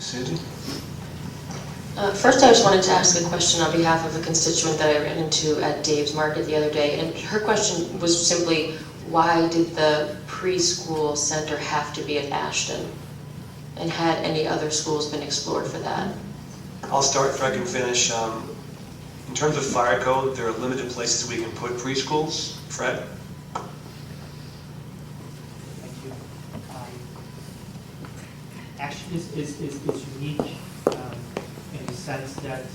Sandy? First, I just wanted to ask a question on behalf of a constituent that I ran into at Dave's Market the other day, and her question was simply, why did the preschool center have to be at Ashton? And had any other schools been explored for that? I'll start if I can finish. In terms of fire code, there are limited places we can put preschools. Fred? Thank you. Ashton is unique in the sense that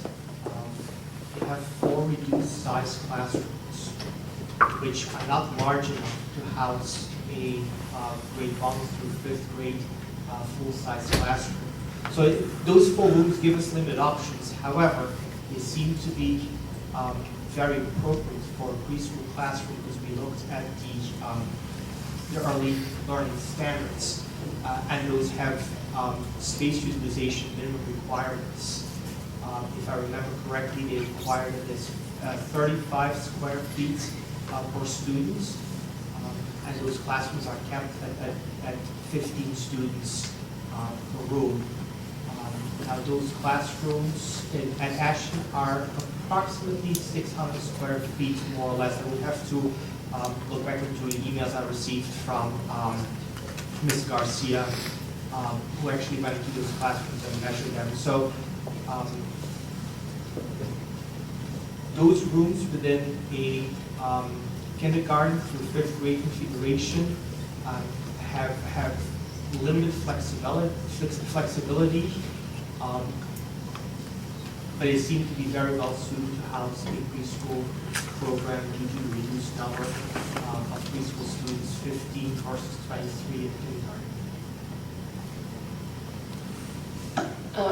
they have 4 reduced size classrooms, which are not large enough to house a grade 1 through 5th grade full-size classroom. So those 4 rooms give us limited options. However, they seem to be very appropriate for a preschool classroom because we looked at the early learning standards, and those have space utilization minimum requirements. If I remember correctly, they require that there's 35 square feet per student, and those classrooms are kept at 15 students per room. Now those classrooms at Ashton are approximately 600 square feet, more or less. I would have to look back into the emails I received from Ms. Garcia, who actually went into those classrooms and measured them. So those rooms within a kindergarten through 5th grade configuration have limited flexibility, but they seem to be very well suited to house a preschool program due to the reduced number of preschool students, 15 versus 23 in kindergarten.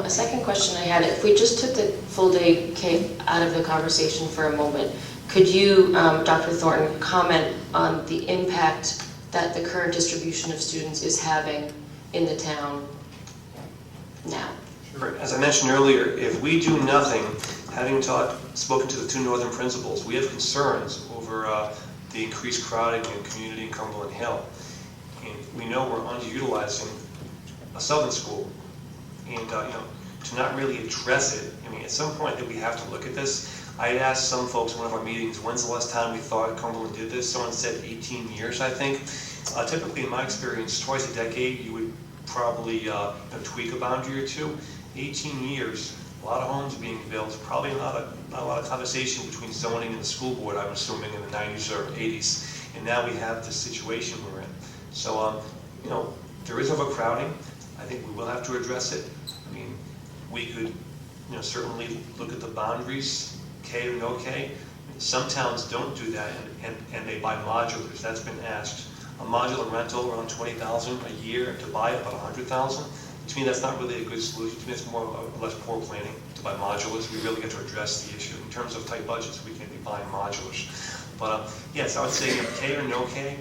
A second question I had, if we just took the full day K out of the conversation for a moment, could you, Dr. Thornton, comment on the impact that the current distribution of students is having in the town now? Sure. As I mentioned earlier, if we do nothing, having spoken to the 2 northern principals, we have concerns over the increased crowding in community in Cumberland Hill. And we know we're underutilizing a southern school. And to not really address it, I mean, at some point that we have to look at this. I asked some folks in one of our meetings, when's the last time we thought Cumberland did this? Someone said 18 years, I think. Typically, in my experience, twice a decade, you would probably tweak a boundary or 2. 18 years, a lot of homes being built, probably not a lot of conversation between zoning and the school board, I'm assuming, in the 90s or 80s. And now we have this situation we're in. So, there is overcrowding. I think we will have to address it. I mean, we could, certainly look at the boundaries, K or no K. Some towns don't do that, and they buy modulars. That's been asked. A modular rental around $20,000 a year to buy about $100,000. To me, that's not really a good solution. To me, it's more or less poor planning to buy modulars. We really get to address the issue. In terms of tight budgets, we can't be buying modulars. But yes, I would say K or no K,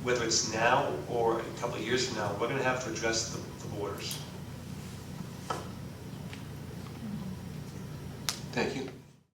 whether it's now or a couple of years from now, we're going to have to address the borders.